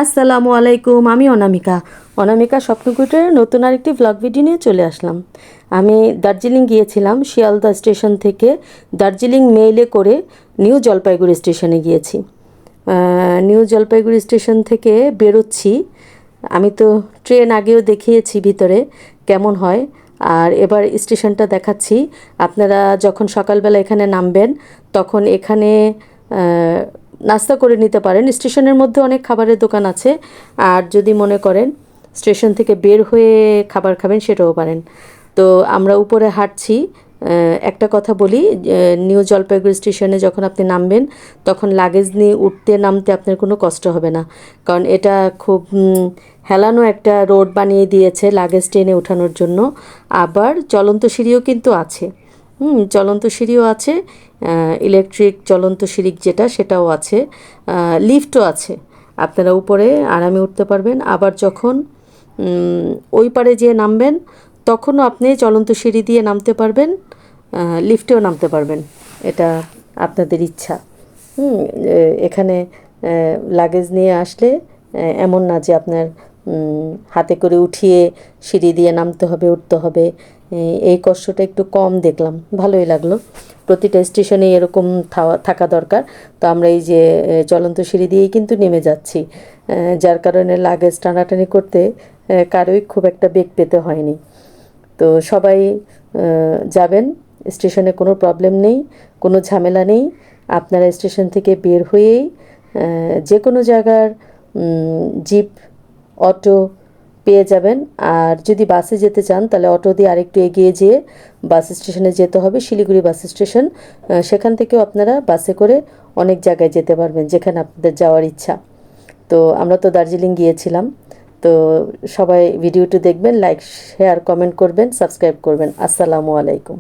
আসসালামু আলাইকুম। আমি অনামিকা। অনামিকা স্বপ্নকুটিরের নতুন আরেকটি ভ্লগ ভিডিও নিয়ে চলে আসলাম। আমি দার্জিলিং গিয়েছিলাম। শিয়ালদা স্টেশন থেকে দার্জিলিং মেইলে করে নিউ জলপাইগুড়ি স্টেশনে গিয়েছি। নিউ জলপাইগুড়ি স্টেশন থেকে বেরোচ্ছি। আমি তো ট্রেন আগেও দেখিয়েছি ভিতরে কেমন হয়, আর এবার স্টেশনটা দেখাচ্ছি। আপনারা যখন সকালবেলা এখানে নামবেন তখন এখানে নাস্তা করে নিতে পারেন। স্টেশনের মধ্যে অনেক খাবারের দোকান আছে, আর যদি মনে করেন স্টেশন থেকে বের হয়ে খাবার খাবেন সেটাও পারেন। তো আমরা উপরে হাঁটছি। একটা কথা বলি, নিউ জলপাইগুড়ি স্টেশনে যখন আপনি নামবেন তখন লাগেজ নিয়ে উঠতে নামতে আপনার কোনো কষ্ট হবে না, কারণ এটা খুব হেলানো একটা রোড বানিয়ে দিয়েছে লাগেজ টেনে ওঠানোর জন্য। আবার চলন্ত সিঁড়িও কিন্তু আছে। চলন্ত সিঁড়িও আছে, ইলেকট্রিক চলন্ত সিঁড়ি যেটা সেটাও আছে, লিফটও আছে। আপনারা উপরে আরামে উঠতে পারবেন। আবার যখন ওই পারে যেয়ে নামবেন তখনও আপনি চলন্ত সিঁড়ি দিয়ে নামতে পারবেন, লিফটেও নামতে পারবেন। এটা আপনাদের ইচ্ছা। এখানে লাগেজ নিয়ে আসলে এমন না যে আপনার হাতে করে উঠিয়ে সিঁড়ি দিয়ে নামতে হবে, উঠতে হবে। এই কষ্টটা একটু কম দেখলাম, ভালোই লাগলো। প্রতিটা স্টেশনে এরকম থাকা দরকার। তো আমরা এই যে চলন্ত সিঁড়ি দিয়েই কিন্তু নেমে যাচ্ছি, যার কারণে লাগেজ টানাটানি করতে কারোই খুব একটা বেগ পেতে হয়নি। তো সবাই যাবেন, স্টেশনে কোনো প্রবলেম নেই, কোনো ঝামেলা নেই। আপনারা স্টেশন থেকে বের হয়েই যে কোনো জায়গার জিপ, অটো পেয়ে যাবেন। আর যদি বাসে যেতে চান তাহলে অটো দিয়ে আরেকটু এগিয়ে যেয়ে বাস স্টেশনে যেতে হবে, শিলিগুড়ি বাস স্টেশন। সেখান থেকেও আপনারা বাসে করে অনেক জায়গায় যেতে পারবেন যেখানে আপনাদের যাওয়ার ইচ্ছা। তো আমরা তো দার্জিলিং গিয়েছিলাম। তো সবাই ভিডিওটি দেখবেন, লাইক, শেয়ার, কমেন্ট করবেন, সাবস্ক্রাইব করবেন। আসসালামু আলাইকুম।